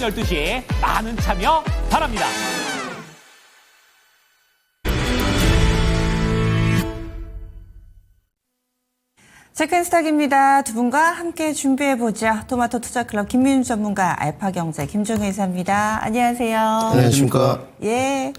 12시 많은 참여 바랍니다. 체크인스탁입니다. 두 분과 함께 준비해보죠. 토마토 투자클럽 김민우 전문가, 알파경제 김종혜 이사입니다. 안녕하세요. 안녕하십니까. 예.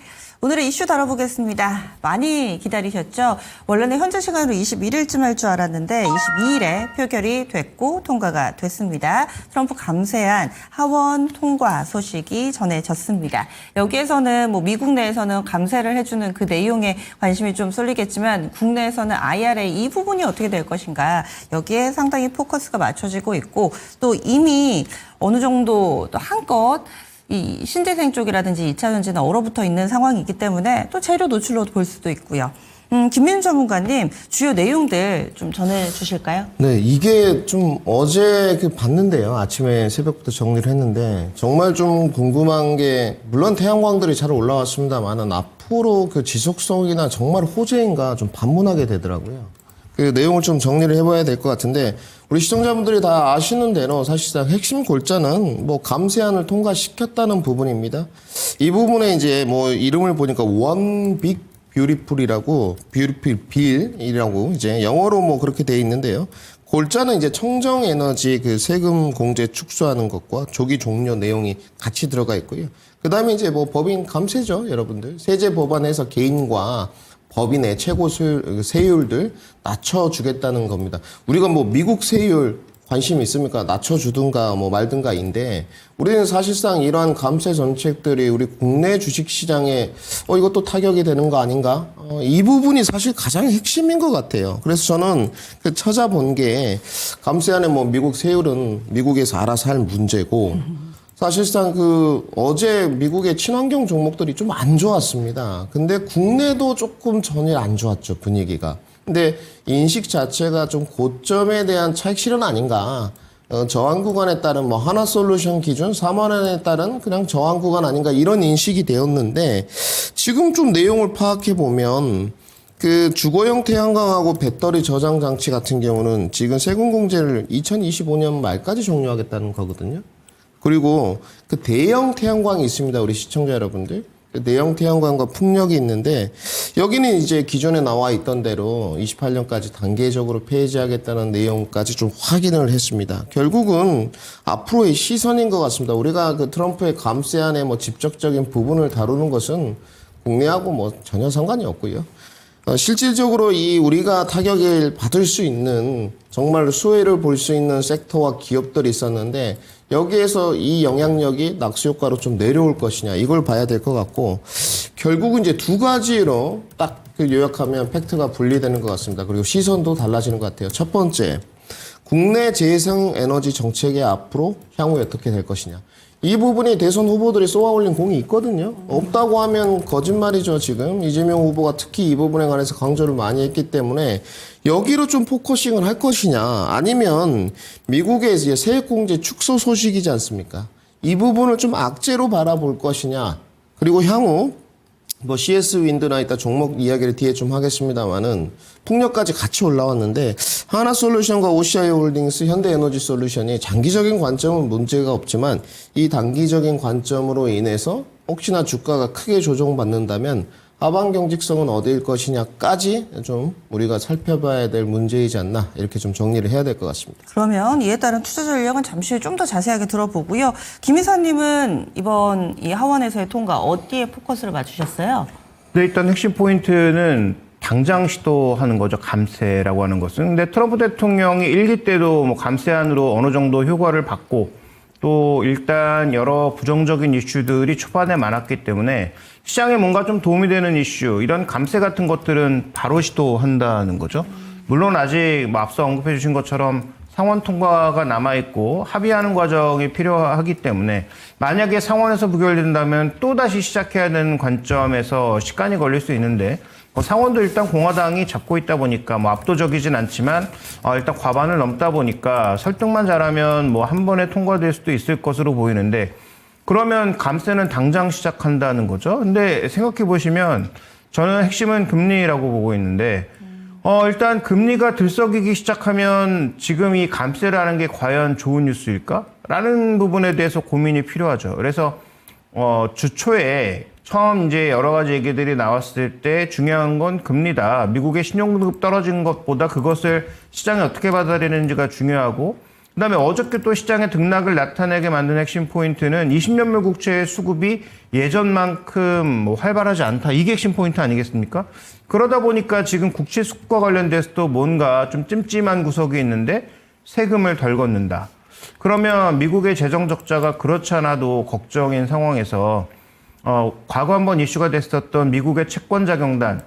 오늘의 이슈 다뤄보겠습니다. 많이 기다리셨죠? 원래는 현재 시간으로 21일쯤 할 줄 알았는데 22일에 표결이 됐고 통과가 됐습니다. 트럼프 감세안 하원 통과 소식이 전해졌습니다. 여기에서는 미국 내에서는 감세를 해주는 그 내용에 관심이 좀 쏠리겠지만 국내에서는 IRA 이 부분이 어떻게 될 것인가 여기에 상당히 포커스가 맞춰지고 있고 또 이미 어느 정도 또 한껏 이 신재생 쪽이라든지 2차 전지는 얼어붙어 있는 상황이기 때문에 또 재료 노출로 볼 수도 있고요. 김민우 전문가님 주요 내용들 좀 전해주실까요? 네, 이게 좀 어제 봤는데요. 아침에 새벽부터 정리를 했는데 정말 좀 궁금한 게 물론 태양광들이 잘 올라왔습니다만은 앞으로 그 지속성이나 정말 호재인가 좀 반문하게 되더라고요. 그 내용을 좀 정리를 해봐야 될 것 같은데 우리 시청자분들이 다 아시는 대로 사실상 핵심 골자는 감세안을 통과시켰다는 부분입니다. 이 부분에 이제 이름을 보니까 One Big Beautiful이라고 Beautiful Bill이라고 이제 영어로 그렇게 돼 있는데요. 골자는 이제 청정 에너지 그 세금 공제 축소하는 것과 조기 종료 내용이 같이 들어가 있고요. 그다음에 이제 법인 감세죠, 여러분들. 세제 법안에서 개인과 법인의 최고 세율들 낮춰주겠다는 겁니다. 우리가 미국 세율 관심 있습니까? 낮춰주든가 말든가인데 우리는 사실상 이러한 감세 정책들이 우리 국내 주식시장에 이것도 타격이 되는 거 아닌가? 이 부분이 사실 가장 핵심인 것 같아요. 그래서 저는 찾아본 게 감세안에 미국 세율은 미국에서 알아서 할 문제고 사실상 어제 미국의 친환경 종목들이 좀 안 좋았습니다. 근데 국내도 조금 전일 안 좋았죠, 분위기가. 근데 인식 자체가 좀 고점에 대한 차익 실현 아닌가. 저항 구간에 따른 하나솔루션 기준 4만 원에 따른 그냥 저항 구간 아닌가 이런 인식이 되었는데 지금 좀 내용을 파악해 보면 주거용 태양광하고 배터리 저장 장치 같은 경우는 지금 세금 공제를 2025년 말까지 종료하겠다는 거거든요. 그리고 대형 태양광이 있습니다. 우리 시청자 여러분들. 대형 태양광과 풍력이 있는데 여기는 이제 기존에 나와 있던 대로 28년까지 단계적으로 폐지하겠다는 내용까지 좀 확인을 했습니다. 결국은 앞으로의 시선인 것 같습니다. 우리가 트럼프의 감세안의 직접적인 부분을 다루는 것은 국내하고 전혀 상관이 없고요. 실질적으로 우리가 타격을 받을 수 있는 정말 수혜를 볼 수 있는 섹터와 기업들이 있었는데 여기에서 이 영향력이 낙수 효과로 좀 내려올 것이냐 이걸 봐야 될 것 같고 결국은 이제 두 가지로 딱 요약하면 팩트가 분리되는 것 같습니다. 그리고 시선도 달라지는 것 같아요. 첫 번째, 국내 재생 에너지 정책의 앞으로 향후에 어떻게 될 것이냐. 이 부분이 대선 후보들이 쏘아올린 공이 있거든요. 없다고 하면 거짓말이죠, 지금. 이재명 후보가 특히 이 부분에 관해서 강조를 많이 했기 때문에 여기로 좀 포커싱을 할 것이냐. 아니면 미국의 이제 세액공제 축소 소식이지 않습니까? 이 부분을 좀 악재로 바라볼 것이냐. 그리고 향후 CS 윈드나 이따 종목 이야기를 뒤에 좀 하겠습니다만은 풍력까지 같이 올라왔는데 하나솔루션과 OCI 홀딩스, 현대에너지솔루션이 장기적인 관점은 문제가 없지만 이 단기적인 관점으로 인해서 혹시나 주가가 크게 조정받는다면 하방 경직성은 어디일 것이냐까지 좀 우리가 살펴봐야 될 문제이지 않나 이렇게 좀 정리를 해야 될 것 같습니다. 그러면 이에 따른 투자 전략은 잠시 후에 좀 더 자세하게 들어보고요. 김 이사님은 이번 이 하원에서의 통과 어디에 포커스를 맞추셨어요? 네, 일단 핵심 포인트는 당장 시도하는 거죠. 감세라고 하는 것은. 근데 트럼프 대통령이 일기 때도 감세안으로 어느 정도 효과를 받고 또 일단 여러 부정적인 이슈들이 초반에 많았기 때문에 시장에 뭔가 좀 도움이 되는 이슈, 이런 감세 같은 것들은 바로 시도한다는 거죠. 물론 아직 앞서 언급해 주신 것처럼 상원 통과가 남아있고 합의하는 과정이 필요하기 때문에 만약에 상원에서 부결된다면 또다시 시작해야 되는 관점에서 시간이 걸릴 수 있는데 상원도 일단 공화당이 잡고 있다 보니까 압도적이진 않지만 일단 과반을 넘다 보니까 설득만 잘하면 한 번에 통과될 수도 있을 것으로 보이는데 그러면 감세는 당장 시작한다는 거죠. 근데 생각해 보시면 저는 핵심은 금리라고 보고 있는데 일단 금리가 들썩이기 시작하면 지금 이 감세라는 게 과연 좋은 뉴스일까? 라는 부분에 대해서 고민이 필요하죠. 그래서 주초에 처음 이제 여러 가지 얘기들이 나왔을 때 중요한 건 금리다. 미국의 신용등급 떨어진 것보다 그것을 시장이 어떻게 받아들이는지가 중요하고, 그다음에 어저께 또 시장의 등락을 나타내게 만든 핵심 포인트는 20년물 국채의 수급이 예전만큼 활발하지 않다. 이게 핵심 포인트 아니겠습니까? 그러다 보니까 지금 국채 수급과 관련돼서도 뭔가 좀 찜찜한 구석이 있는데 세금을 덜 걷는다. 그러면 미국의 재정 적자가 그렇지 않아도 걱정인 상황에서 과거 한번 이슈가 됐었던 미국의 채권자경단,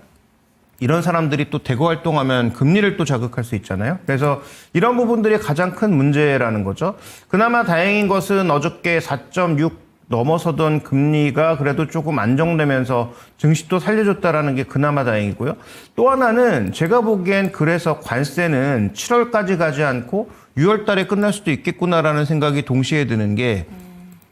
이런 사람들이 또 대거 활동하면 금리를 또 자극할 수 있잖아요. 그래서 이런 부분들이 가장 큰 문제라는 거죠. 그나마 다행인 것은 어저께 4.6 넘어서던 금리가 그래도 조금 안정되면서 증시도 살려줬다라는 게 그나마 다행이고요. 또 하나는 제가 보기엔 그래서 관세는 7월까지 가지 않고 6월 달에 끝날 수도 있겠구나라는 생각이 동시에 드는 게,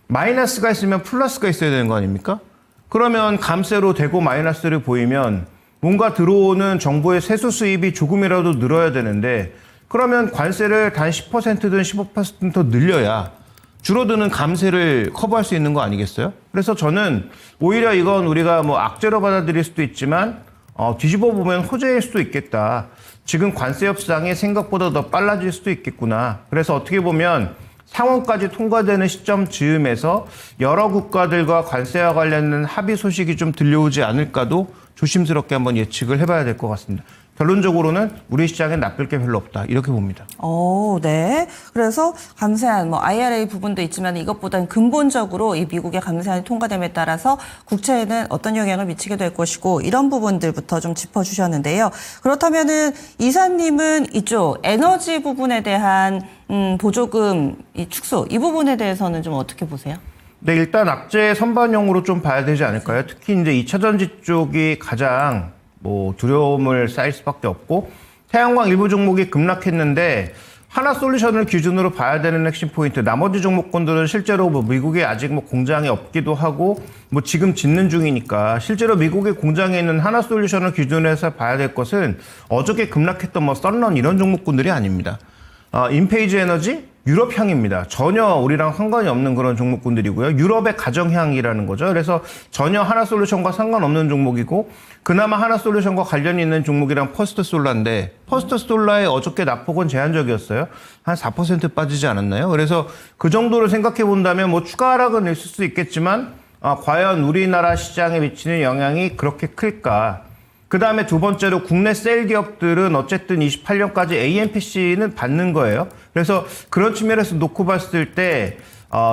마이너스가 있으면 플러스가 있어야 되는 거 아닙니까? 그러면 감세로 되고 마이너스를 보이면 뭔가 들어오는 정부의 세수 수입이 조금이라도 늘어야 되는데, 그러면 관세를 단 10%든 15% 더 늘려야 줄어드는 감세를 커버할 수 있는 거 아니겠어요? 그래서 저는 오히려 이건 우리가 뭐 악재로 받아들일 수도 있지만 뒤집어 보면 호재일 수도 있겠다. 지금 관세 협상이 생각보다 더 빨라질 수도 있겠구나. 그래서 어떻게 보면 상원까지 통과되는 시점 즈음에서 여러 국가들과 관세와 관련된 합의 소식이 좀 들려오지 않을까도 조심스럽게 한번 예측을 해봐야 될 것 같습니다. 결론적으로는 우리 시장에 나쁠 게 별로 없다, 이렇게 봅니다. 네. 그래서 감세안, 뭐 IRA 부분도 있지만 이것보다는 근본적으로 이 미국의 감세안이 통과됨에 따라서 국채에는 어떤 영향을 미치게 될 것이고, 이런 부분들부터 좀 짚어주셨는데요. 그렇다면은 이사님은 이쪽 에너지 부분에 대한 보조금 이 축소, 이 부분에 대해서는 좀 어떻게 보세요? 네, 일단 악재 선반영으로 좀 봐야 되지 않을까요? 특히 이제 2차전지 쪽이 가장 두려움을 쌓일 수밖에 없고, 태양광 일부 종목이 급락했는데 하나솔루션을 기준으로 봐야 되는 핵심 포인트, 나머지 종목군들은 실제로 미국에 아직 공장이 없기도 하고 지금 짓는 중이니까, 실제로 미국의 공장에 있는 하나솔루션을 기준으로 해서 봐야 될 것은 어저께 급락했던 썬런 이런 종목군들이 아닙니다. 인페이지 에너지, 유럽향입니다. 전혀 우리랑 상관이 없는 그런 종목군들이고요. 유럽의 가정향이라는 거죠. 그래서 전혀 하나솔루션과 상관없는 종목이고, 그나마 하나솔루션과 관련이 있는 종목이랑 퍼스트솔라인데, 퍼스트솔라의 어저께 낙폭은 제한적이었어요. 한 4% 빠지지 않았나요? 그래서 그 정도를 생각해 본다면 추가 하락은 있을 수 있겠지만 과연 우리나라 시장에 미치는 영향이 그렇게 클까? 그 다음에 두 번째로 국내 셀 기업들은 어쨌든 28년까지 AMPC는 받는 거예요. 그래서 그런 측면에서 놓고 봤을 때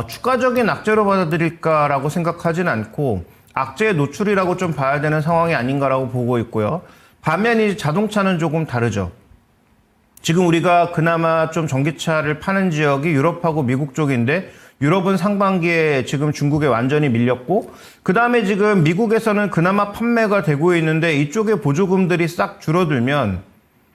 추가적인 악재로 받아들일까라고 생각하진 않고 악재의 노출이라고 좀 봐야 되는 상황이 아닌가라고 보고 있고요. 반면 이제 자동차는 조금 다르죠. 지금 우리가 그나마 좀 전기차를 파는 지역이 유럽하고 미국 쪽인데, 유럽은 상반기에 지금 중국에 완전히 밀렸고, 그 다음에 지금 미국에서는 그나마 판매가 되고 있는데 이쪽에 보조금들이 싹 줄어들면,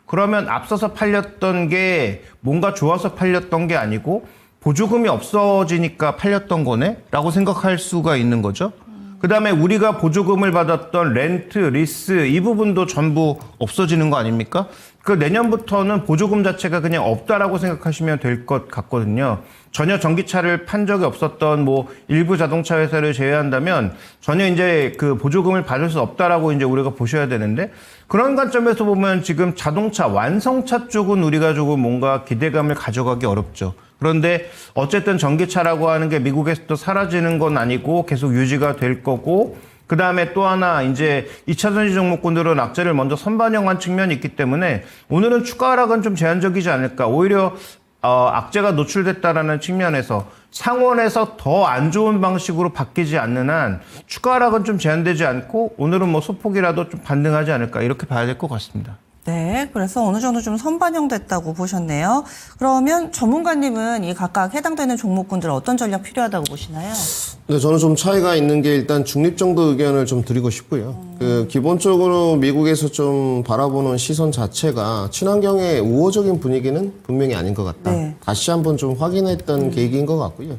그러면 앞서서 팔렸던 게 뭔가 좋아서 팔렸던 게 아니고 보조금이 없어지니까 팔렸던 거네? 라고 생각할 수가 있는 거죠. 그 다음에 우리가 보조금을 받았던 렌트, 리스 이 부분도 전부 없어지는 거 아닙니까? 그 내년부터는 보조금 자체가 그냥 없다라고 생각하시면 될 것 같거든요. 전혀 전기차를 판 적이 없었던 일부 자동차 회사를 제외한다면 전혀 이제 그 보조금을 받을 수 없다라고 이제 우리가 보셔야 되는데, 그런 관점에서 보면 지금 자동차 완성차 쪽은 우리가 조금 뭔가 기대감을 가져가기 어렵죠. 그런데 어쨌든 전기차라고 하는 게 미국에서도 사라지는 건 아니고 계속 유지가 될 거고, 그 다음에 또 하나 이제 2차전지 종목군들은 악재를 먼저 선반영한 측면이 있기 때문에 오늘은 추가 하락은 좀 제한적이지 않을까. 오히려 악재가 노출됐다라는 측면에서 상원에서 더 안 좋은 방식으로 바뀌지 않는 한 추가 하락은 좀 제한되지 않고 오늘은 소폭이라도 좀 반등하지 않을까, 이렇게 봐야 될 것 같습니다. 네, 그래서 어느 정도 좀 선반영됐다고 보셨네요. 그러면 전문가님은 이 각각 해당되는 종목군들 어떤 전략 필요하다고 보시나요? 네, 저는 좀 차이가 있는 게 일단 중립 정도 의견을 좀 드리고 싶고요. 기본적으로 미국에서 좀 바라보는 시선 자체가 친환경의 우호적인 분위기는 분명히 아닌 것 같다. 네. 다시 한번 좀 확인했던 계기인 것 같고요.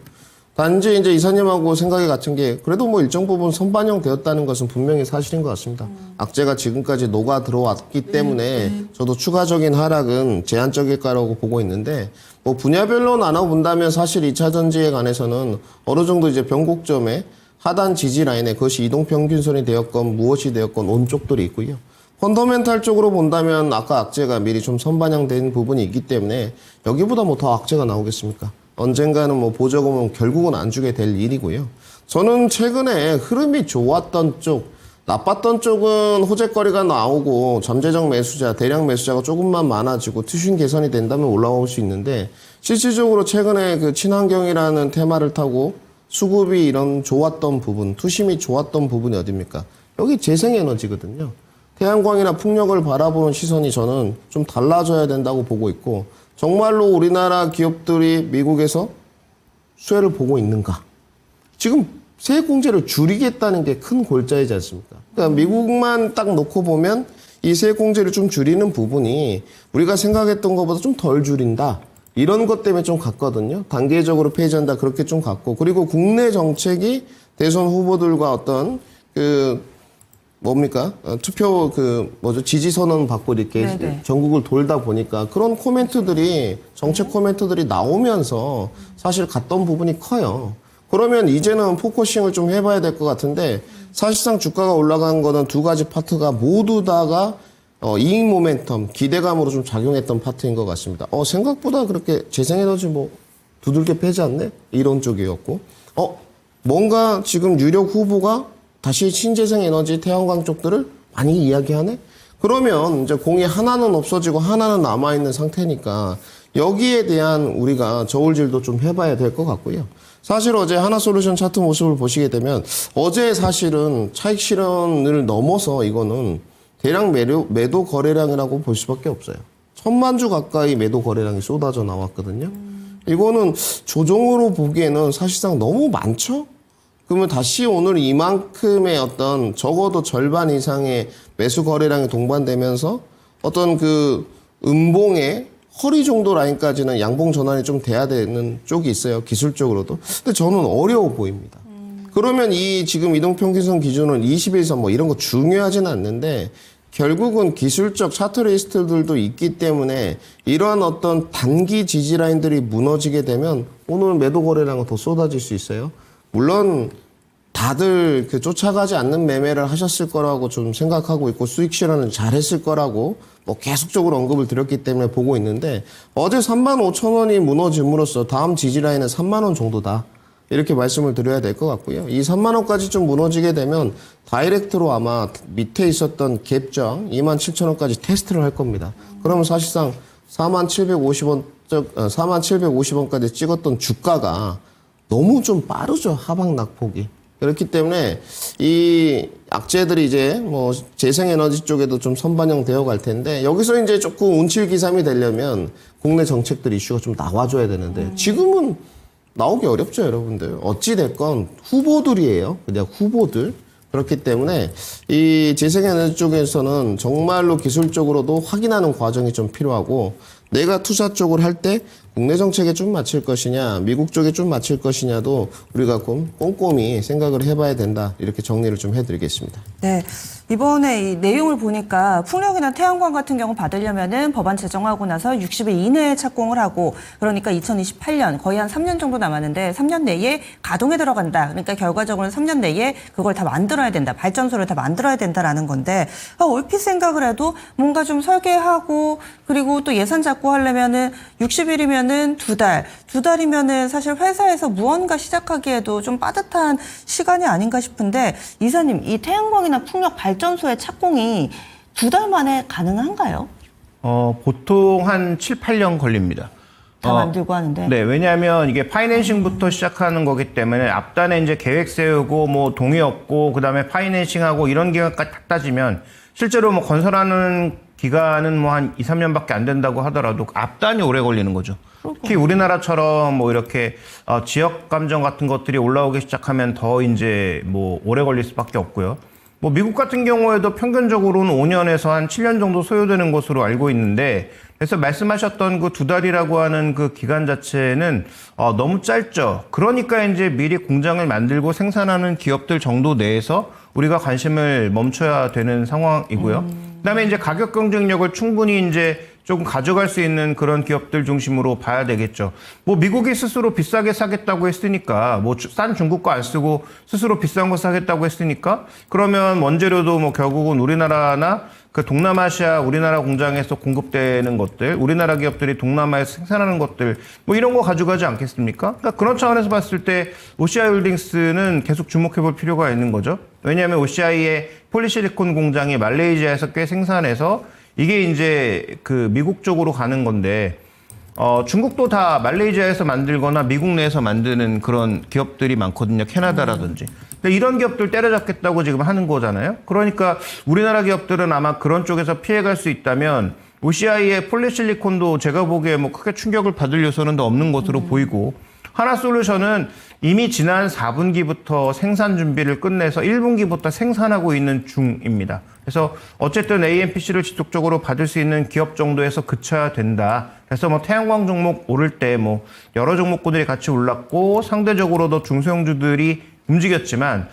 단지 이제 이사님하고 생각이 같은 게 그래도 뭐 일정 부분 선반영되었다는 것은 분명히 사실인 것 같습니다. 악재가 지금까지 녹아 들어왔기 때문에 저도 추가적인 하락은 제한적일 거라고 보고 있는데 뭐 분야별로 나눠본다면 사실 2차 전지에 관해서는 어느 정도 이제 변곡점에 하단 지지 라인에 그것이 이동평균선이 되었건 무엇이 되었건 온 쪽들이 있고요. 펀더멘탈 쪽으로 본다면 아까 악재가 미리 좀 선반영된 부분이 있기 때문에 여기보다 뭐 더 악재가 나오겠습니까? 언젠가는 뭐 보조금은 결국은 안 주게 될 일이고요. 저는 최근에 흐름이 좋았던 쪽, 나빴던 쪽은 호재거리가 나오고 잠재적 매수자, 대량 매수자가 조금만 많아지고 투신 개선이 된다면 올라올 수 있는데 실질적으로 최근에 그 친환경이라는 테마를 타고 수급이 이런 좋았던 부분, 투심이 좋았던 부분이 어딥니까? 여기 재생에너지거든요. 태양광이나 풍력을 바라보는 시선이 저는 좀 달라져야 된다고 보고 있고 정말로 우리나라 기업들이 미국에서 수혜를 보고 있는가? 지금 세액공제를 줄이겠다는 게 큰 골자이지 않습니까? 그러니까 미국만 딱 놓고 보면 이 세액공제를 좀 줄이는 부분이 우리가 생각했던 것보다 좀 덜 줄인다. 이런 것 때문에 좀 같거든요. 단계적으로 폐지한다. 그렇게 좀 같고. 그리고 국내 정책이 대선 후보들과 어떤 투표 지지 선언 받고 이렇게 네네. 전국을 돌다 보니까 그런 코멘트들이 정책 코멘트들이 나오면서 사실 갔던 부분이 커요. 그러면 이제는 포커싱을 좀 해봐야 될 것 같은데 사실상 주가가 올라간 거는 두 가지 파트가 모두 다가 이익 모멘텀, 기대감으로 좀 작용했던 파트인 것 같습니다. 생각보다 그렇게 재생에너지 뭐 두들겨 패지 않네? 이런 쪽이었고 뭔가 지금 유력 후보가 다시 신재생 에너지 태양광 쪽들을 많이 이야기하네? 그러면 이제 공이 하나는 없어지고 하나는 남아있는 상태니까 여기에 대한 우리가 저울질도 좀 해봐야 될 것 같고요. 사실 어제 하나솔루션 차트 모습을 보시게 되면 어제 사실은 차익 실현을 넘어서 이거는 대량 매도 거래량이라고 볼 수밖에 없어요. 1,000만 주 가까이 매도 거래량이 쏟아져 나왔거든요. 이거는 조정으로 보기에는 사실상 너무 많죠? 그러면 다시 오늘 이만큼의 어떤 적어도 절반 이상의 매수 거래량이 동반되면서 어떤 그 음봉의 허리 정도 라인까지는 양봉 전환이 좀 돼야 되는 쪽이 있어요. 기술적으로도. 근데 저는 어려워 보입니다. 그러면 이 지금 이동평균선 기준은 21선 뭐 이런 거 중요하진 않는데 결국은 기술적 차트 리스트들도 있기 때문에 이러한 어떤 단기 지지 라인들이 무너지게 되면 오늘 매도 거래량은 더 쏟아질 수 있어요. 물론 다들 쫓아가지 않는 매매를 하셨을 거라고 좀 생각하고 있고 수익 실현을 잘했을 거라고 뭐 계속적으로 언급을 드렸기 때문에 보고 있는데 어제 35,000원이 무너짐으로써 다음 지지 라인은 3만 원 정도다. 이렇게 말씀을 드려야 될 것 같고요. 이 3만 원까지 좀 무너지게 되면 다이렉트로 아마 밑에 있었던 갭정 27,000원까지 테스트를 할 겁니다. 그러면 사실상 4750원까지 찍었던 주가가 너무 좀 빠르죠. 하방 낙폭이. 그렇기 때문에 이 악재들이 이제 뭐 재생에너지 쪽에도 좀 선반영 되어 갈 텐데 여기서 이제 조금 운칠기삼이 되려면 국내 정책들 이슈가 좀 나와줘야 되는데 지금은 나오기 어렵죠, 여러분들. 어찌됐건 후보들이에요. 그냥 후보들. 그렇기 때문에 이 재생에너지 쪽에서는 정말로 기술적으로도 확인하는 과정이 좀 필요하고 내가 투자 쪽을 할 때 국내 정책에 좀 맞출 것이냐, 미국 쪽에 좀 맞출 것이냐도 우리가 꼼꼼히 생각을 해봐야 된다. 이렇게 정리를 좀 해드리겠습니다. 네. 이번에 이 내용을 보니까 풍력이나 태양광 같은 경우 받으려면은 법안 제정하고 나서 60일 이내에 착공을 하고 그러니까 2028년 거의 한 3년 정도 남았는데 3년 내에 가동에 들어간다. 그러니까 결과적으로는 3년 내에 그걸 다 만들어야 된다. 발전소를 다 만들어야 된다라는 건데 얼핏 생각을 해도 뭔가 좀 설계하고 그리고 또 예산 잡고 하려면은 60일이면은 두 달이면은 사실 회사에서 무언가 시작하기에도 좀 빠듯한 시간이 아닌가 싶은데 이사님 이 태양광이나 풍력 발전소의 착공이 2달 만에 가능한가요? 보통 한 7, 8년 걸립니다. 다 만들고 하는데. 네, 왜냐하면 이게 파이낸싱부터 시작하는 거기 때문에 앞단에 이제 계획 세우고 뭐 동의 얻고 그다음에 파이낸싱하고 이런 기간까지 다 따지면 실제로 뭐 건설하는 기간은 뭐 한 2, 3년밖에 안 된다고 하더라도 앞단이 오래 걸리는 거죠. 특히 우리나라처럼 뭐 이렇게 지역 감정 같은 것들이 올라오기 시작하면 더 이제 뭐 오래 걸릴 수밖에 없고요. 뭐 미국 같은 경우에도 평균적으로는 5년에서 한 7년 정도 소요되는 것으로 알고 있는데, 그래서 말씀하셨던 그 2달이라고 하는 그 기간 자체는 너무 짧죠. 그러니까 이제 미리 공장을 만들고 생산하는 기업들 정도 내에서 우리가 관심을 멈춰야 되는 상황이고요. 그다음에 이제 가격 경쟁력을 충분히 이제 조금 가져갈 수 있는 그런 기업들 중심으로 봐야 되겠죠. 뭐 미국이 스스로 비싸게 사겠다고 했으니까, 뭐 싼 중국 거 안 쓰고 스스로 비싼 거 사겠다고 했으니까, 그러면 원재료도 뭐 결국은 우리나라나 그 동남아시아 우리나라 공장에서 공급되는 것들, 우리나라 기업들이 동남아에서 생산하는 것들, 뭐 이런 거 가져가지 않겠습니까? 그러니까 그런 차원에서 봤을 때 OCI 홀딩스는 계속 주목해 볼 필요가 있는 거죠. 왜냐하면 OCI의 폴리실리콘 공장이 말레이시아에서 꽤 생산해서 이게 이제 그 미국 쪽으로 가는 건데, 중국도 다 말레이시아에서 만들거나 미국 내에서 만드는 그런 기업들이 많거든요. 캐나다라든지. 근데 이런 기업들 때려잡겠다고 지금 하는 거잖아요. 그러니까 우리나라 기업들은 아마 그런 쪽에서 피해갈 수 있다면 OCI의 폴리실리콘도 제가 보기에 뭐 크게 충격을 받을 요소는 없는 것으로 보이고, 하나솔루션은 이미 지난 4분기부터 생산 준비를 끝내서 1분기부터 생산하고 있는 중입니다. 그래서 어쨌든 AMPC를 지속적으로 받을 수 있는 기업 정도에서 그쳐야 된다. 그래서 뭐 태양광 종목 오를 때 뭐 여러 종목군들이 같이 올랐고, 상대적으로도 중소형주들이 움직였지만,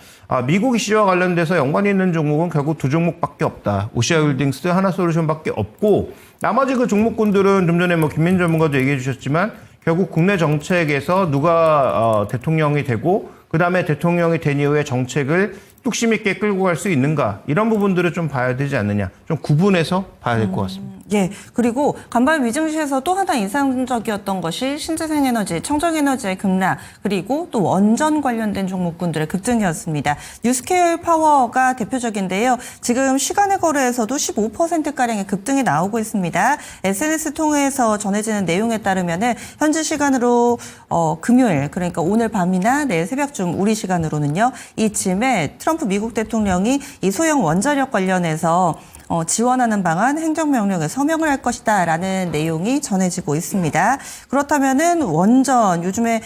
미국 이슈와 관련돼서 연관이 있는 종목은 결국 2종목밖에 없다. OCI 홀딩스, 하나솔루션밖에 없고, 나머지 그 종목군들은 좀 전에 뭐 김민 전문가도 얘기해 주셨지만 결국 국내 정책에서 누가 대통령이 되고, 그 다음에 대통령이 된 이후에 정책을 뚝심 있게 끌고 갈 수 있는가, 이런 부분들을 좀 봐야 되지 않느냐, 좀 구분해서 봐야 될 것 같습니다. 예. 그리고 간밤 위증시에서 또 하나 인상적이었던 것이 신재생에너지, 청정에너지의 급락, 그리고 또 원전 관련된 종목군들의 급등이었습니다. 뉴스케일 파워가 대표적인데요. 지금 시간의 거래에서도 15%가량의 급등이 나오고 있습니다. SNS 통해서 전해지는 내용에 따르면은 현지 시간으로 금요일, 그러니까 오늘 밤이나 내일 새벽쯤 우리 시간으로는요, 이쯤에 트럼프 미국 대통령이 이 소형 원자력 관련해서 지원하는 방안 행정명령에 서명을 할 것이다라는 내용이 전해지고 있습니다. 그렇다면은 원전 요즘에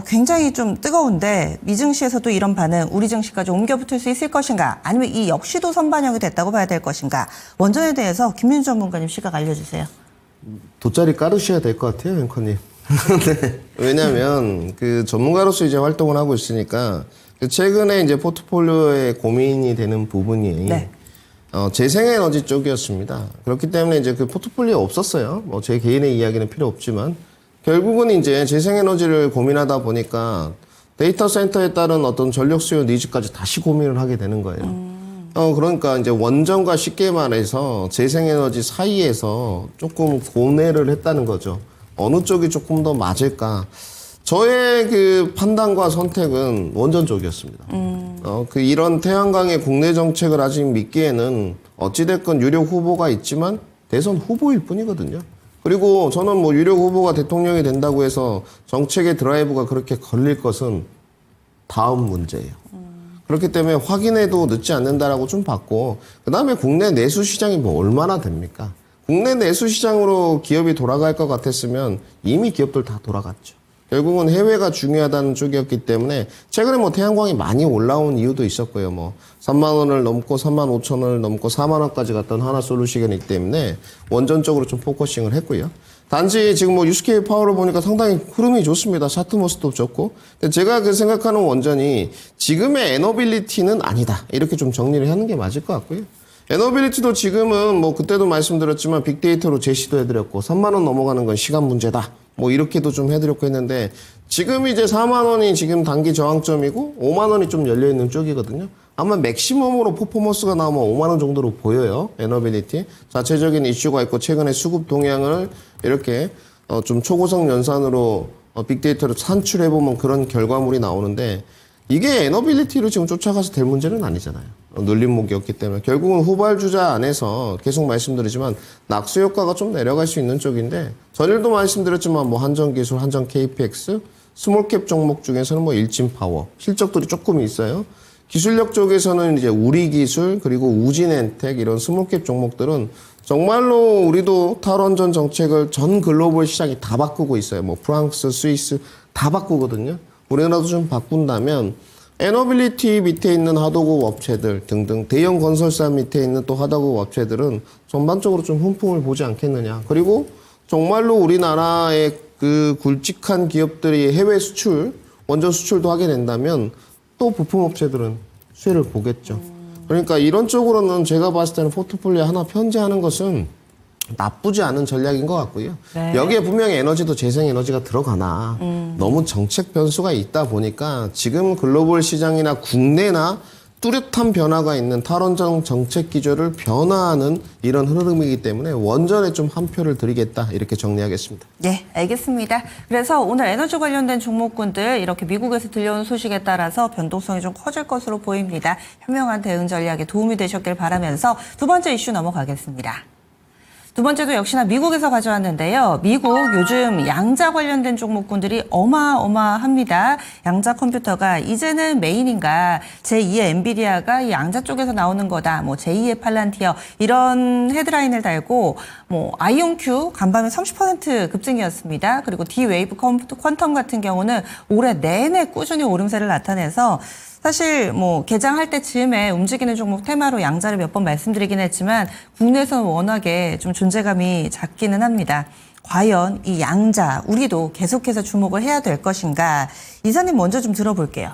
굉장히 좀 뜨거운데 미증시에서도 이런 반응, 우리 증시까지 옮겨붙을 수 있을 것인가? 아니면 이 역시도 선반영이 됐다고 봐야 될 것인가? 원전에 대해서 김민주 전문가님 시각 알려주세요. 돗자리 깔으셔야 될 것 같아요, 앵커님. 네. 왜냐하면 그 전문가로서 이제 활동을 하고 있으니까 최근에 이제 포트폴리오에 고민이 되는 부분이 네. 재생에너지 쪽이었습니다. 그렇기 때문에 이제 그 포트폴리오 없었어요. 뭐 제 개인의 이야기는 필요 없지만 결국은 이제 재생에너지를 고민하다 보니까 데이터 센터에 따른 어떤 전력 수요 니즈까지 다시 고민을 하게 되는 거예요. 그러니까 이제 원전과 쉽게 말해서 재생에너지 사이에서 조금 고뇌를 했다는 거죠. 어느 쪽이 조금 더 맞을까? 저의 그 판단과 선택은 원전 쪽이었습니다. 이런 태양광의 국내 정책을 아직 믿기에는 어찌됐건 유력 후보가 있지만 대선 후보일 뿐이거든요. 그리고 저는 뭐 유력 후보가 대통령이 된다고 해서 정책의 드라이브가 그렇게 걸릴 것은 다음 문제예요. 그렇기 때문에 확인해도 늦지 않는다라고 좀 봤고, 그 다음에 국내 내수 시장이 뭐 얼마나 됩니까? 국내 내수 시장으로 기업이 돌아갈 것 같았으면 이미 기업들 다 돌아갔죠. 결국은 해외가 중요하다는 쪽이었기 때문에 최근에 뭐 태양광이 많이 올라온 이유도 있었고요. 뭐 3만 원을 넘고 3만 5천 원을 넘고 4만 원까지 갔던 하나솔루션이기 때문에 원전 쪽으로 좀 포커싱을 했고요. 단지 지금 뭐 유스케일 파워를 보니까 상당히 흐름이 좋습니다. 차트 모습도 좋고. 근데 제가 그 생각하는 원전이 지금의 에너빌리티는 아니다. 이렇게 좀 정리를 하는 게 맞을 것 같고요. 에너빌리티도 지금은 뭐 그때도 말씀드렸지만 빅데이터로 제시도 해드렸고 3만 원 넘어가는 건 시간 문제다. 뭐 이렇게도 좀 해드렸고 했는데 지금 이제 4만 원이 지금 단기 저항점이고 5만 원이 좀 열려있는 쪽이거든요. 아마 맥시멈으로 퍼포먼스가 나오면 5만 원 정도로 보여요. 에너빌리티. 자체적인 이슈가 있고 최근에 수급 동향을 이렇게 좀 초고속 연산으로 빅데이터로 산출해보면 그런 결과물이 나오는데 이게 에너빌리티로 지금 쫓아가서 될 문제는 아니잖아요. 눌림목이었기 때문에 결국은 후발주자 안에서 계속 말씀드리지만 낙수 효과가 좀 내려갈 수 있는 쪽인데 전일도 말씀드렸지만 뭐 한전기술, 한전 KPX, 스몰캡 종목 중에서는 뭐 일진파워 실적들이 조금 있어요. 기술력 쪽에서는 이제 우리기술 그리고 우진엔텍 이런 스몰캡 종목들은 정말로 우리도 탈원전 정책을 전 글로벌 시장이 다 바꾸고 있어요. 뭐 프랑스, 스위스 다 바꾸거든요. 우리나라도 좀 바꾼다면 에너빌리티 밑에 있는 하도급 업체들 등등 대형 건설사 밑에 있는 또 하도급 업체들은 전반적으로 좀 훈풍을 보지 않겠느냐. 그리고 정말로 우리나라의 그 굵직한 기업들이 해외 수출, 원전 수출도 하게 된다면 또 부품 업체들은 수혜를 보겠죠. 그러니까 이런 쪽으로는 제가 봤을 때는 포트폴리오 하나 편제하는 것은 나쁘지 않은 전략인 것 같고요. 네. 여기에 분명히 에너지도 재생에너지가 들어가나 너무 정책 변수가 있다 보니까 지금 글로벌 시장이나 국내나 뚜렷한 변화가 있는 탈원전 정책 기조를 변화하는 이런 흐름이기 때문에 원전에 좀 한 표를 드리겠다 이렇게 정리하겠습니다. 네, 알겠습니다. 그래서 오늘 에너지 관련된 종목군들 이렇게 미국에서 들려온 소식에 따라서 변동성이 좀 커질 것으로 보입니다. 현명한 대응 전략에 도움이 되셨길 바라면서 두 번째 이슈 넘어가겠습니다. 두 번째도 역시나 미국에서 가져왔는데요. 미국 요즘 양자 관련된 종목군들이 어마어마합니다. 양자 컴퓨터가 이제는 메인인가, 제2의 엔비디아가 이 양자 쪽에서 나오는 거다, 뭐 제2의 팔란티어 이런 헤드라인을 달고 뭐 아이온큐 간밤에 30% 급등이었습니다. 그리고 D-웨이브 퀀텀 같은 경우는 올해 내내 꾸준히 오름세를 나타내서 사실 뭐 개장할 때 즈음에 움직이는 종목 테마로 양자를 몇 번 말씀드리긴 했지만 국내에서는 워낙에 좀 존재감이 작기는 합니다. 과연 이 양자 우리도 계속해서 주목을 해야 될 것인가? 이사님 먼저 좀 들어볼게요.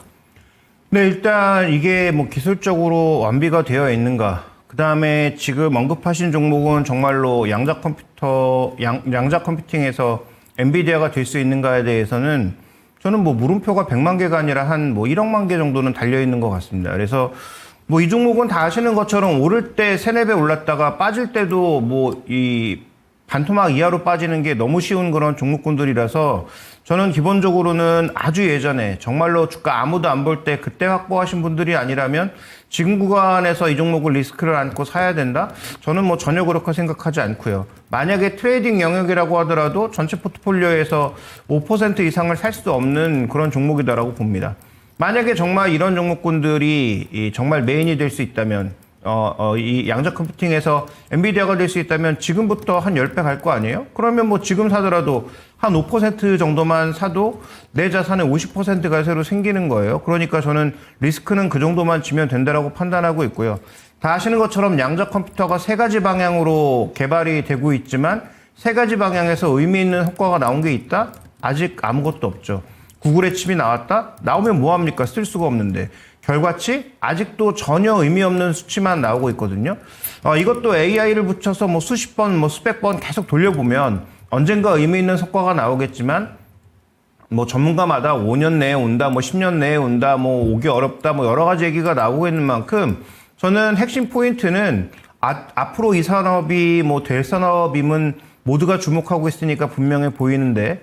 네, 일단 이게 뭐 기술적으로 완비가 되어 있는가? 그 다음에 지금 언급하신 종목은 정말로 양자 컴퓨팅에서 엔비디아가 될 수 있는가에 대해서는 저는 뭐 물음표가 100만 개가 아니라 한 뭐 1억만 개 정도는 달려 있는 것 같습니다. 그래서 뭐 이 종목은 다 아시는 것처럼 오를 때 3-4배 올랐다가 빠질 때도 뭐 이 반토막 이하로 빠지는 게 너무 쉬운 그런 종목군들이라서 저는 기본적으로는 아주 예전에 정말로 주가 아무도 안 볼 때 그때 확보하신 분들이 아니라면 지금 구간에서 이 종목을 리스크를 안고 사야 된다? 저는 뭐 전혀 그렇게 생각하지 않고요. 만약에 트레이딩 영역이라고 하더라도 전체 포트폴리오에서 5% 이상을 살 수 없는 그런 종목이다라고 봅니다. 만약에 정말 이런 종목군들이 정말 메인이 될 수 있다면 이 양자 컴퓨팅에서 엔비디아가 될 수 있다면 지금부터 한 10배 갈 거 아니에요? 그러면 뭐 지금 사더라도 한 5% 정도만 사도 내 자산의 50%가 새로 생기는 거예요. 그러니까 저는 리스크는 그 정도만 지면 된다라고 판단하고 있고요. 다 아시는 것처럼 양자 컴퓨터가 3가지 방향으로 개발이 되고 있지만 3가지 방향에서 의미 있는 효과가 나온 게 있다? 아직 아무것도 없죠. 구글의 칩이 나왔다? 나오면 뭐합니까? 쓸 수가 없는데. 결과치? 아직도 전혀 의미 없는 수치만 나오고 있거든요. 이것도 AI를 붙여서 뭐 수십 번, 뭐 수백 번 계속 돌려보면 언젠가 의미 있는 성과가 나오겠지만 뭐 전문가마다 5년 내에 온다, 뭐 10년 내에 온다, 뭐 오기 어렵다, 뭐 여러 가지 얘기가 나오고 있는 만큼 저는 핵심 포인트는 앞으로 이 산업이 뭐 될 산업임은 모두가 주목하고 있으니까 분명해 보이는데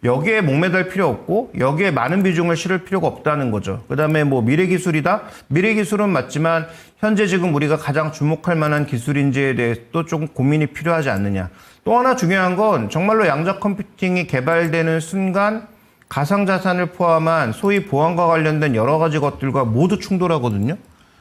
여기에 목매달 필요 없고 여기에 많은 비중을 실을 필요가 없다는 거죠. 그다음에 뭐 미래기술이다? 미래기술은 맞지만 현재 지금 우리가 가장 주목할 만한 기술인지에 대해서도 좀 고민이 필요하지 않느냐. 또 하나 중요한 건 정말로 양자 컴퓨팅이 개발되는 순간 가상자산을 포함한 소위 보안과 관련된 여러 가지 것들과 모두 충돌하거든요.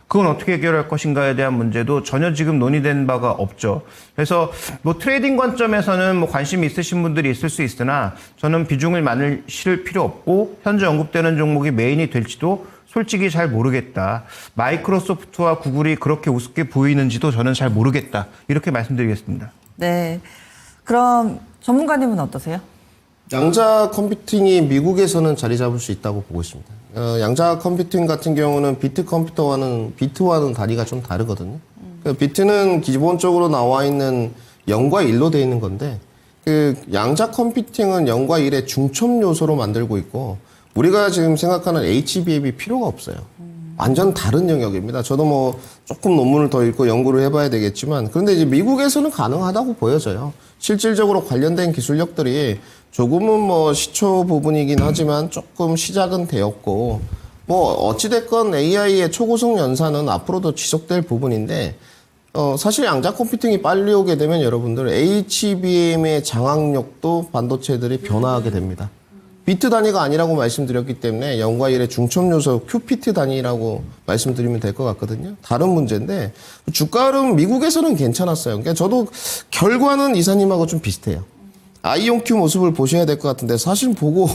그건 어떻게 해결할 것인가에 대한 문제도 전혀 지금 논의된 바가 없죠. 그래서 뭐 트레이딩 관점에서는 뭐 관심이 있으신 분들이 있을 수 있으나 저는 비중을 많이 실을 필요 없고 현재 언급되는 종목이 메인이 될지도 솔직히 잘 모르겠다. 마이크로소프트와 구글이 그렇게 우습게 보이는지도 저는 잘 모르겠다. 이렇게 말씀드리겠습니다. 네. 그럼 전문가님은 어떠세요? 양자 컴퓨팅이 미국에서는 자리 잡을 수 있다고 보고 있습니다. 양자 컴퓨팅 같은 경우는 비트와는 다리가 좀 다르거든요. 비트는 기본적으로 나와 있는 0과 1로 되어 있는 건데, 그 양자 컴퓨팅은 0과 1의 중첩 요소로 만들고 있고, 우리가 지금 생각하는 HBM이 필요가 없어요. 완전 다른 영역입니다. 저도 뭐 조금 논문을 더 읽고 연구를 해봐야 되겠지만, 그런데 이제 미국에서는 가능하다고 보여져요. 실질적으로 관련된 기술력들이 조금은 뭐 시초 부분이긴 하지만 조금 시작은 되었고, 뭐 어찌됐건 AI의 초고속 연산은 앞으로도 지속될 부분인데, 사실 양자 컴퓨팅이 빨리 오게 되면 여러분들 HBM의 장악력도 반도체들이 변화하게 됩니다. 비트 단위가 아니라고 말씀드렸기 때문에 0과 1의 중첩 요소 큐피트 단위라고 말씀드리면 될 것 같거든요. 다른 문제인데 주가 흐름 미국에서는 괜찮았어요. 그러니까 저도 결과는 이사님하고 좀 비슷해요. 아이온큐 모습을 보셔야 될 것 같은데 사실 보고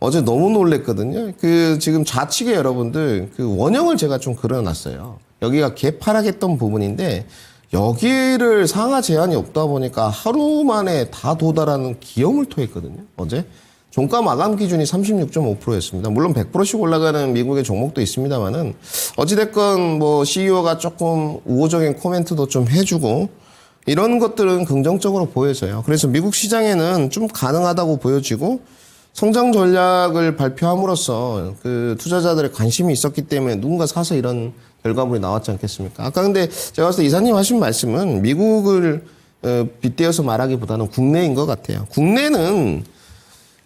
어제 너무 놀랬거든요. 그 지금 좌측에 여러분들 그 원형을 제가 좀 그려놨어요. 여기가 개파락했던 부분인데 여기를 상하 제한이 없다 보니까 하루 만에 다 도달하는 기염을 토했거든요. 어제 종가 마감 기준이 36.5%였습니다. 물론 100%씩 올라가는 미국의 종목도 있습니다만은 어찌됐건 뭐 CEO가 조금 우호적인 코멘트도 좀 해주고 이런 것들은 긍정적으로 보여져요. 그래서 미국 시장에는 좀 가능하다고 보여지고 성장 전략을 발표함으로써 그 투자자들의 관심이 있었기 때문에 누군가 사서 이런 결과물이 나왔지 않겠습니까? 아까 근데 제가 봤을 때 이사님 하신 말씀은 미국을 빗대어서 말하기보다는 국내인 것 같아요. 국내는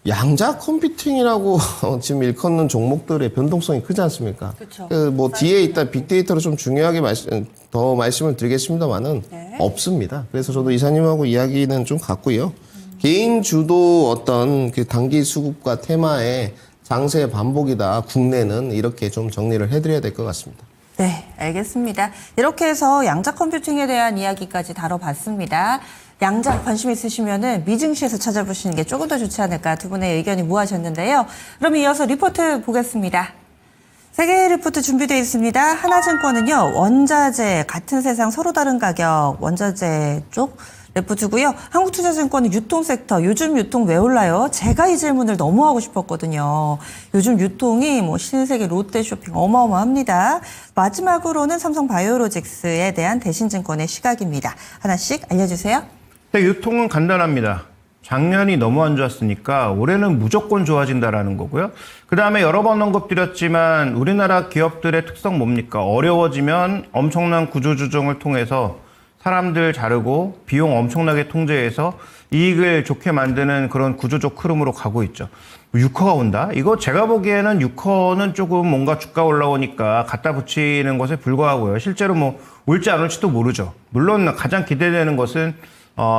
양자 컴퓨팅이라고 지금 일컫는 종목들의 변동성이 크지 않습니까? 그쵸. 뭐 뒤에 있다 빅데이터로 좀 중요하게 더 말씀을 드리겠습니다만은 네. 없습니다. 그래서 저도 이사님하고 이야기는 좀 같고요. 개인 주도 어떤 그 단기 수급과 테마의 장세 반복이다. 국내는 이렇게 좀 정리를 해드려야 될 것 같습니다. 네, 알겠습니다. 이렇게 해서 양자 컴퓨팅에 대한 이야기까지 다뤄봤습니다. 양자 관심 있으시면은 미증시에서 찾아보시는 게 조금 더 좋지 않을까 두 분의 의견이 모아졌는데요. 그럼 이어서 리포트 보겠습니다. 세 개의 리포트 준비되어 있습니다. 하나증권은요, 원자재 같은 세상 서로 다른 가격 원자재 쪽 리포트고요. 한국투자증권은 유통 섹터, 요즘 유통 왜 올라요? 제가 이 질문을 너무 하고 싶었거든요. 요즘 유통이 뭐 신세계 롯데쇼핑 어마어마합니다. 마지막으로는 삼성바이오로직스에 대한 대신증권의 시각입니다. 하나씩 알려주세요. 네, 유통은 간단합니다. 작년이 너무 안 좋았으니까 올해는 무조건 좋아진다라는 거고요. 그 다음에 여러 번 언급드렸지만 우리나라 기업들의 특성 뭡니까? 어려워지면 엄청난 구조조정을 통해서 사람들 자르고 비용 엄청나게 통제해서 이익을 좋게 만드는 그런 구조적 흐름으로 가고 있죠. 유커가 온다? 이거 제가 보기에는 유커는 조금 뭔가 주가 올라오니까 갖다 붙이는 것에 불과하고요. 실제로 뭐 올지 안 올지도 모르죠. 물론 가장 기대되는 것은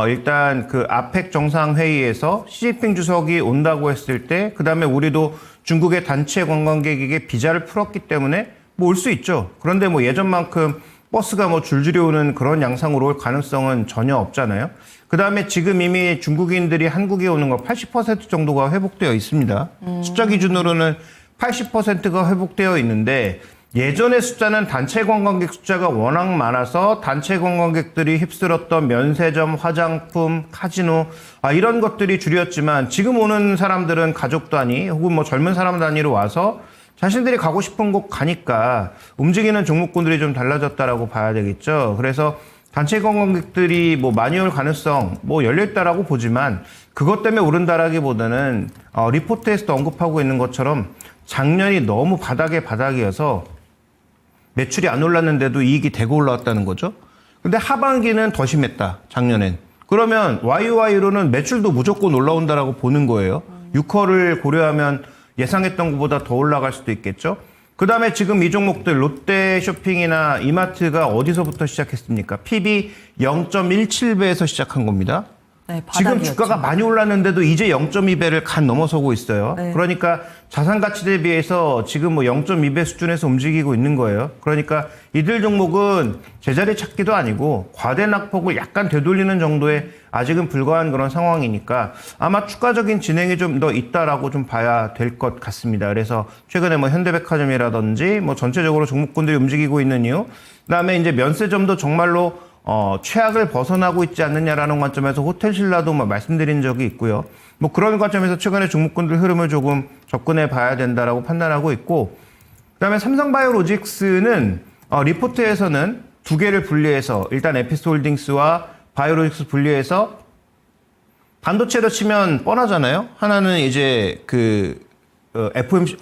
일단 그 아펙 정상회의에서 시진핑 주석이 온다고 했을 때 그다음에 우리도 중국의 단체 관광객에게 비자를 풀었기 때문에 뭐 올 수 있죠. 그런데 뭐 예전만큼 버스가 뭐 줄줄이 오는 그런 양상으로 올 가능성은 전혀 없잖아요. 그 다음에 지금 이미 중국인들이 한국에 오는 거 80% 정도가 회복되어 있습니다. 숫자 기준으로는 80%가 회복되어 있는데 예전의 숫자는 단체 관광객 숫자가 워낙 많아서 단체 관광객들이 휩쓸었던 면세점, 화장품, 카지노 이런 것들이 줄였지만 지금 오는 사람들은 가족 단위 혹은 뭐 젊은 사람 단위로 와서 자신들이 가고 싶은 곳 가니까 움직이는 종목군들이 좀 달라졌다라고 봐야 되겠죠. 그래서 단체 관광객들이 뭐 많이 올 가능성 뭐 열려있다라고 보지만 그것 때문에 오른다라기보다는 리포트에서도 언급하고 있는 것처럼 작년이 너무 바닥이어서 매출이 안 올랐는데도 이익이 대고 올라왔다는 거죠. 근데 하반기는 더 심했다, 작년엔. 그러면 YOY로는 매출도 무조건 올라온다라고 보는 거예요. 6월 고려하면 예상했던 것보다 더 올라갈 수도 있겠죠. 그 다음에 지금 이 종목들 롯데쇼핑이나 이마트가 어디서부터 시작했습니까? PB 0.17배에서 시작한 겁니다. 네, 지금 주가가 많이 올랐는데도 이제 0.2배를 간 넘어서고 있어요. 네. 그러니까 자산 가치 대비해서 지금 뭐 0.2배 수준에서 움직이고 있는 거예요. 그러니까 이들 종목은 제자리 찾기도 아니고 과대 낙폭을 약간 되돌리는 정도의 아직은 불과한 그런 상황이니까 아마 추가적인 진행이 좀 더 있다라고 좀 봐야 될 것 같습니다. 그래서 최근에 뭐 현대백화점이라든지 뭐 전체적으로 종목군들이 움직이고 있는 이유, 그다음에 이제 면세점도 정말로 최악을 벗어나고 있지 않느냐라는 관점에서 호텔신라도 뭐 말씀드린 적이 있고요. 뭐 그런 관점에서 최근에 종목군들 흐름을 조금 접근해 봐야 된다라고 판단하고 있고, 그다음에 삼성바이오로직스는 리포트에서는 두 개를 분리해서 일단 에피스홀딩스와 바이오로직스 분리해서 반도체로 치면 뻔하잖아요. 하나는 이제 FMC,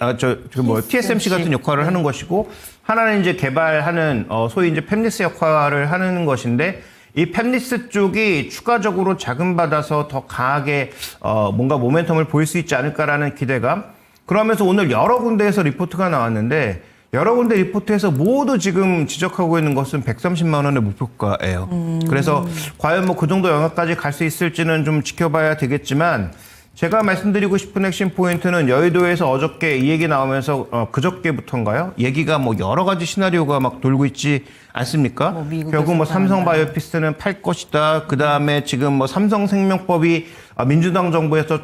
TSMC 같은 역할을 하는 것이고, 하나는 이제 개발하는, 소위 이제 팹리스 역할을 하는 것인데, 이 팹리스 쪽이 추가적으로 자금받아서 더 강하게, 뭔가 모멘텀을 보일 수 있지 않을까라는 기대감. 그러면서 오늘 여러 군데에서 리포트가 나왔는데, 여러 군데 리포트에서 모두 지금 지적하고 있는 것은 130만 원의 목표가예요. 그래서 과연 뭐 그 정도 영역까지 갈 수 있을지는 좀 지켜봐야 되겠지만, 제가 말씀드리고 싶은 핵심 포인트는 여의도에서 어저께 이 얘기 나오면서 그저께부터인가요? 얘기가 뭐 여러 가지 시나리오가 막 돌고 있지 않습니까? 결국 뭐 삼성바이오피스는 팔 것이다. 그 다음에 지금 뭐 삼성생명법이 민주당 정부에서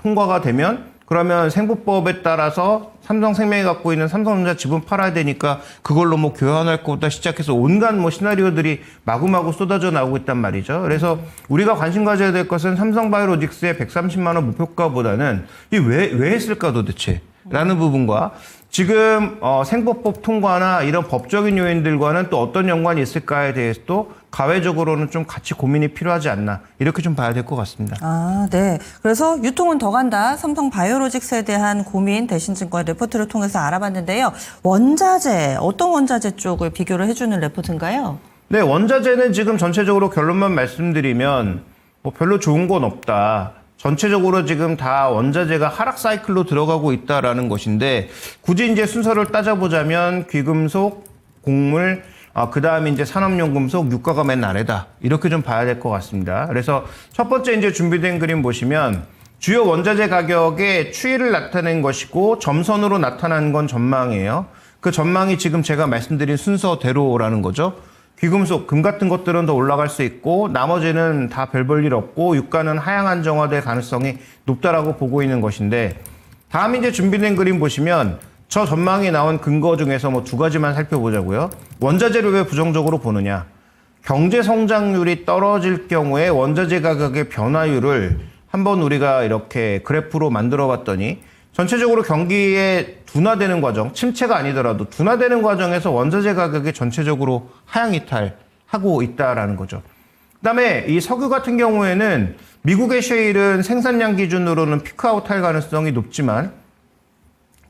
통과가 되면 그러면 생보법에 따라서 삼성생명이 갖고 있는 삼성전자 지분 팔아야 되니까 그걸로 뭐 교환할 것부터 시작해서 온갖 뭐 시나리오들이 마구마구 쏟아져 나오고 있단 말이죠. 그래서 우리가 관심 가져야 될 것은 삼성바이오로직스의 130만 원 목표가보다는 이 왜 했을까 도대체? 라는 부분과 지금 생보법 통과나 이런 법적인 요인들과는 또 어떤 연관이 있을까에 대해서도 가외적으로는 좀 같이 고민이 필요하지 않나 이렇게 좀 봐야 될 것 같습니다. 아, 네. 그래서 유통은 더 간다. 삼성 바이오로직스에 대한 고민 대신증권 레포트를 통해서 알아봤는데요. 원자재, 어떤 원자재 쪽을 비교를 해주는 레포트인가요? 네, 원자재는 지금 전체적으로 결론만 말씀드리면 뭐 별로 좋은 건 없다. 전체적으로 지금 다 원자재가 하락 사이클로 들어가고 있다라는 것인데 굳이 이제 순서를 따져보자면 귀금속, 곡물, 그 다음에 이제 산업용금속, 유가가 맨 아래다. 이렇게 좀 봐야 될 것 같습니다. 그래서 첫 번째 이제 준비된 그림 보시면 주요 원자재 가격의 추이를 나타낸 것이고 점선으로 나타난 건 전망이에요. 그 전망이 지금 제가 말씀드린 순서대로라는 거죠. 귀금속, 금 같은 것들은 더 올라갈 수 있고 나머지는 다 별 볼 일 없고 유가는 하향 안정화될 가능성이 높다라고 보고 있는 것인데 다음 이제 준비된 그림 보시면 저 전망이 나온 근거 중에서 뭐 두 가지만 살펴보자고요. 원자재를 왜 부정적으로 보느냐. 경제 성장률이 떨어질 경우에 원자재 가격의 변화율을 한번 우리가 이렇게 그래프로 만들어 봤더니 전체적으로 경기에 둔화되는 과정, 침체가 아니더라도 둔화되는 과정에서 원자재 가격이 전체적으로 하향 이탈하고 있다라는 거죠. 그다음에 이 석유 같은 경우에는 미국의 셰일은 생산량 기준으로는 피크아웃 할 가능성이 높지만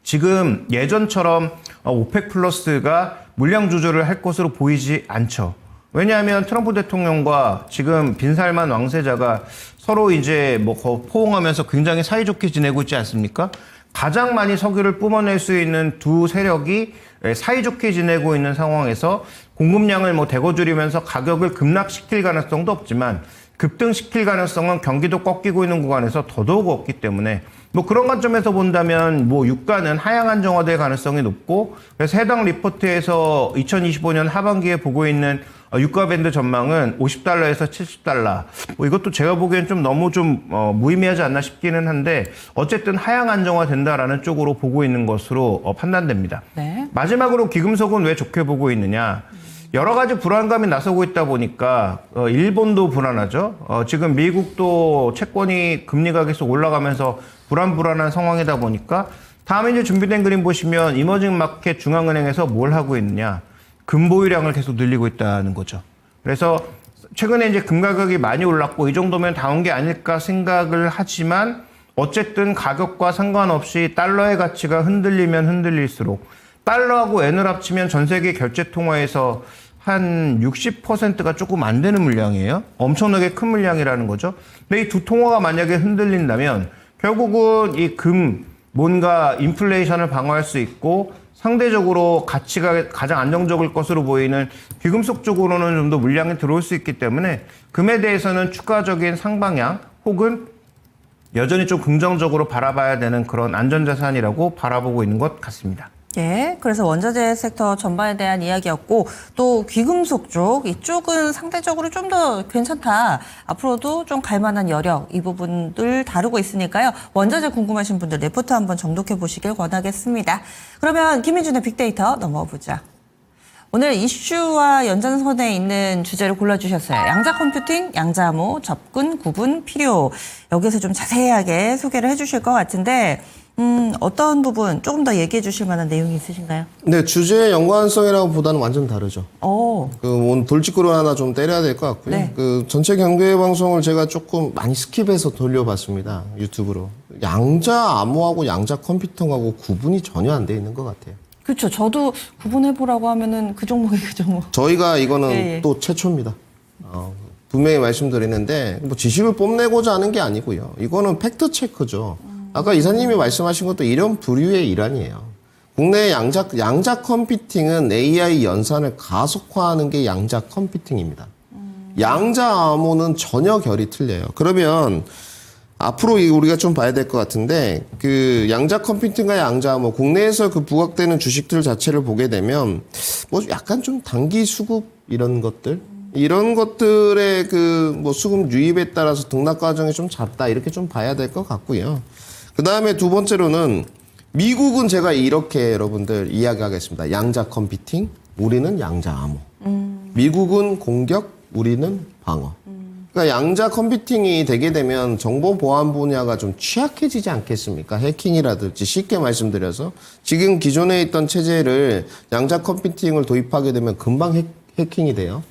지금 예전처럼 오펙 플러스가 물량 조절을 할 것으로 보이지 않죠. 왜냐하면 트럼프 대통령과 지금 빈살만 왕세자가 서로 이제 뭐 포옹하면서 굉장히 사이좋게 지내고 있지 않습니까? 가장 많이 석유를 뿜어낼 수 있는 두 세력이 사이좋게 지내고 있는 상황에서 공급량을 뭐 대거 줄이면서 가격을 급락시킬 가능성도 없지만 급등시킬 가능성은 경기도 꺾이고 있는 구간에서 더더욱 없기 때문에 뭐 그런 관점에서 본다면 뭐 유가는 하향 안정화될 가능성이 높고 그래서 해당 리포트에서 2025년 하반기에 보고 있는 유가 밴드 전망은 $50에서 $70. 뭐 이것도 제가 보기엔 좀 너무 좀 무의미하지 않나 싶기는 한데 어쨌든 하향 안정화 된다라는 쪽으로 보고 있는 것으로 판단됩니다. 네. 마지막으로 귀금속은 왜 좋게 보고 있느냐? 여러 가지 불안감이 나서고 있다 보니까 일본도 불안하죠. 지금 미국도 채권이 금리가 계속 올라가면서 불안한 상황이다 보니까 다음에 이제 준비된 그림 보시면 이머징 마켓 중앙은행에서 뭘 하고 있느냐? 금 보유량을 계속 늘리고 있다는 거죠. 그래서 최근에 이제 금 가격이 많이 올랐고 이 정도면 다운 게 아닐까 생각을 하지만 어쨌든 가격과 상관없이 달러의 가치가 흔들리면 흔들릴수록 달러하고 엔을 합치면 전 세계 결제 통화에서 한 60%가 조금 안 되는 물량이에요. 엄청나게 큰 물량이라는 거죠. 근데 이 두 통화가 만약에 흔들린다면 결국은 이 금 뭔가 인플레이션을 방어할 수 있고 상대적으로 가치가 가장 안정적일 것으로 보이는 귀금속 쪽으로는 좀 더 물량이 들어올 수 있기 때문에 금에 대해서는 추가적인 상방향 혹은 여전히 좀 긍정적으로 바라봐야 되는 그런 안전자산이라고 바라보고 있는 것 같습니다. 예, 그래서 원자재 섹터 전반에 대한 이야기였고 또 귀금속 쪽 이쪽은 상대적으로 좀 더 괜찮다. 앞으로도 좀 갈만한 여력 이 부분들 다루고 있으니까요. 원자재 궁금하신 분들 레포트 한번 정독해 보시길 권하겠습니다. 그러면 김민준의 빅데이터 넘어가 보자. 오늘 이슈와 연장선에 있는 주제를 골라주셨어요. 양자 컴퓨팅, 양자암호, 접근, 구분, 필요. 여기서 좀 자세하게 소개를 해주실 것 같은데 어떤 부분 조금 더 얘기해 주실 만한 내용이 있으신가요? 네, 주제의 연관성이라고 보다는 완전 다르죠. 오늘 돌직구를 하나 좀 때려야 될 것 같고요. 네. 전체 경제 방송을 제가 조금 많이 스킵해서 돌려봤습니다. 유튜브로. 양자 암호하고 양자 컴퓨팅하고 구분이 전혀 안 돼 있는 것 같아요. 그렇죠. 저도 구분해보라고 하면은 그 종목이 그 종목. 저희가 이거는 예. 또 최초입니다. 분명히 말씀드리는데 뭐 지식을 뽐내고자 하는 게 아니고요. 이거는 팩트 체크죠. 아까 이사님이 말씀하신 것도 이런 부류의 일환이에요. 국내 양자 컴퓨팅은 AI 연산을 가속화하는 게 양자 컴퓨팅입니다. 양자 암호는 전혀 결이 틀려요. 그러면 앞으로 우리가 좀 봐야 될 것 같은데 그 양자 컴퓨팅과 양자 암호 국내에서 그 부각되는 주식들 자체를 보게 되면 뭐 약간 좀 단기 수급 이런 것들의 그 뭐 수급 유입에 따라서 등락 과정이 좀 잦다 이렇게 좀 봐야 될 것 같고요. 그 다음에 두 번째로는 미국은 제가 이렇게 여러분들 이야기하겠습니다. 양자 컴퓨팅, 우리는 양자 암호. 미국은 공격, 우리는 방어. 그러니까 양자 컴퓨팅이 되게 되면 정보 보안 분야가 좀 취약해지지 않겠습니까? 해킹이라든지 쉽게 말씀드려서 지금 기존에 있던 체제를 양자 컴퓨팅을 도입하게 되면 금방 해킹이 돼요.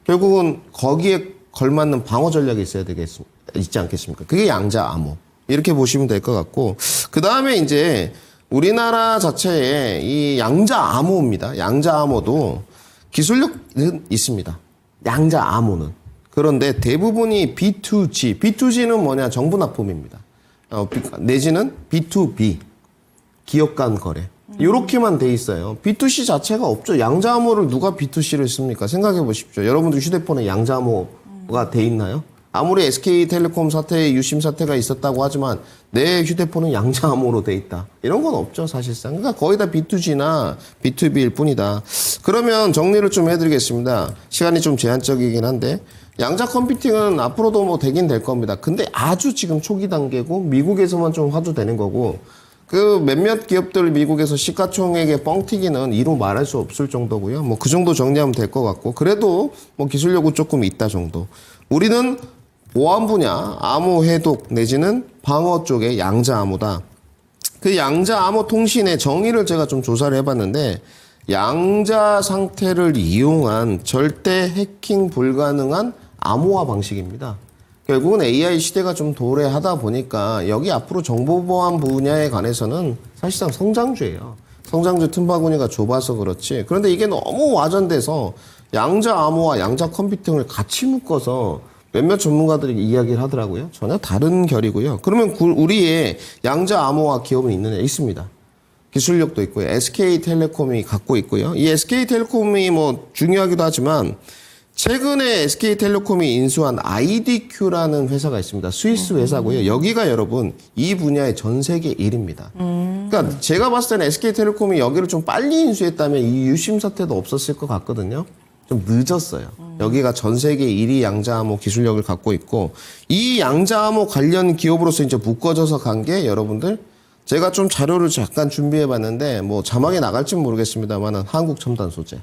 결국은 거기에 걸맞는 방어 전략이 있지 않겠습니까? 그게 양자 암호. 이렇게 보시면 될 것 같고, 그 다음에 이제 우리나라 자체에 이 양자 암호입니다. 양자 암호도 기술력은 있습니다. 양자 암호는. 그런데 대부분이 B2G. B2G는 뭐냐? 정부 납품입니다. 내지는 B2B. 기업 간 거래. 이렇게만 돼 있어요. B2C 자체가 없죠. 양자 암호를 누가 B2C를 씁니까? 생각해 보십시오. 여러분들 휴대폰에 양자 암호가 돼 있나요? 아무리 SK텔레콤 사태, 유심 사태가 있었다고 하지만 내 휴대폰은 양자 암호로 돼 있다. 이런 건 없죠, 사실상. 그러니까 거의 다 B2G나 B2B일 뿐이다. 그러면 정리를 좀 해드리겠습니다. 시간이 좀 제한적이긴 한데 양자 컴퓨팅은 앞으로도 뭐 되긴 될 겁니다. 근데 아주 지금 초기 단계고 미국에서만 좀 화두되는 거고 그 몇몇 기업들 미국에서 시가총액에 뻥튀기는 이루 말할 수 없을 정도고요. 뭐 그 정도 정리하면 될 것 같고 그래도 뭐 기술력은 조금 있다 정도. 우리는 보안 분야, 암호 해독 내지는 방어 쪽의 양자 암호다. 그 양자 암호 통신의 정의를 제가 좀 조사를 해봤는데 양자 상태를 이용한 절대 해킹 불가능한 암호화 방식입니다. 결국은 AI 시대가 좀 도래하다 보니까 여기 앞으로 정보보안 분야에 관해서는 사실상 성장주예요. 성장주 틈바구니가 좁아서 그렇지. 그런데 이게 너무 와전돼서 양자 암호와 양자 컴퓨팅을 같이 묶어서 몇몇 전문가들이 이야기를 하더라고요. 전혀 다른 결이고요. 그러면 우리의 양자 암호화 기업은 있느냐? 있습니다. 기술력도 있고요. SK텔레콤이 갖고 있고요. 이 SK텔레콤이 뭐 중요하기도 하지만 최근에 SK텔레콤이 인수한 IDQ라는 회사가 있습니다. 스위스 회사고요. 여기가 여러분 이 분야의 전 세계 1위입니다. 그러니까 제가 봤을 때는 SK텔레콤이 여기를 좀 빨리 인수했다면 이 유심 사태도 없었을 것 같거든요. 좀 늦었어요. 여기가 전 세계 1위 양자암호 기술력을 갖고 있고 이 양자암호 관련 기업으로서 이제 묶어져서 간 게 여러분들 제가 좀 자료를 잠깐 준비해 봤는데 뭐 자막에 나갈지는 모르겠습니다만 한국첨단소재.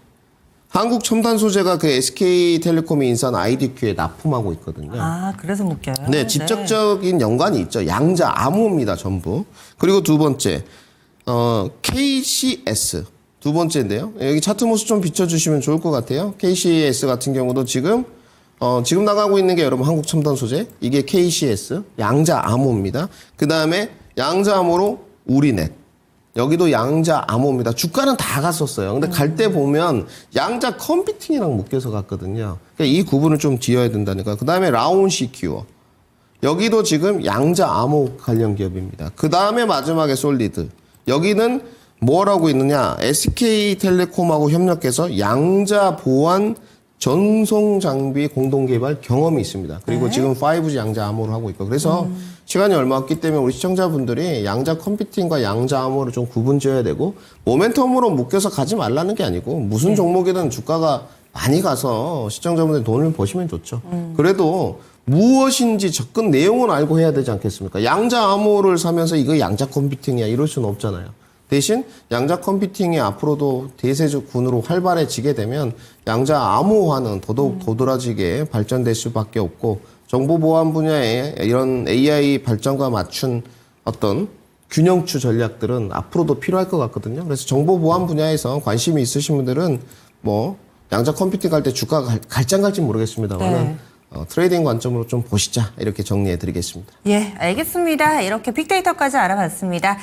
한국첨단소재가 그 SK텔레콤이 인수한 IDQ에 납품하고 있거든요. 아, 그래서 묶여요? 네, 직접적인 연관이 있죠. 양자 암호입니다, 전부. 그리고 두 번째, KCS. 두 번째인데요. 여기 차트 모습 좀 비춰주시면 좋을 것 같아요. KCS 같은 경우도 지금 나가고 있는 게 여러분 한국첨단소재. 이게 KCS. 양자 암호입니다. 그 다음에 양자 암호로 우리넷. 여기도 양자 암호입니다. 주가는 다 갔었어요. 근데 갈 때 보면 양자 컴퓨팅이랑 묶여서 갔거든요. 그러니까 이 구분을 좀 지어야 된다니까. 그 다음에 라온 시큐어. 여기도 지금 양자 암호 관련 기업입니다. 그 다음에 마지막에 솔리드. 여기는 뭘 하고 있느냐? SK텔레콤하고 협력해서 양자 보안 전송 장비 공동 개발 경험이 있습니다. 그리고 네. 지금 5G 양자 암호를 하고 있고. 그래서 시간이 얼마 없기 때문에 우리 시청자분들이 양자 컴퓨팅과 양자 암호를 좀 구분 지어야 되고 모멘텀으로 묶여서 가지 말라는 게 아니고 무슨 종목이든 주가가 많이 가서 시청자분들 돈을 버시면 좋죠. 그래도 무엇인지 접근 내용은 알고 해야 되지 않겠습니까? 양자 암호를 사면서 이거 양자 컴퓨팅이야 이럴 수는 없잖아요. 대신 양자 컴퓨팅이 앞으로도 대세군으로 활발해지게 되면 양자 암호화는 더더욱 도드라지게 발전될 수밖에 없고 정보보안 분야에 이런 AI 발전과 맞춘 어떤 균형추 전략들은 앞으로도 필요할 것 같거든요. 그래서 정보보안 분야에서 관심이 있으신 분들은 뭐 양자 컴퓨팅 갈 때 주가가 갈지 안 갈지 모르겠습니다만 네. 트레이딩 관점으로 좀 보시자 이렇게 정리해 드리겠습니다. 예, 알겠습니다. 이렇게 빅데이터까지 알아봤습니다.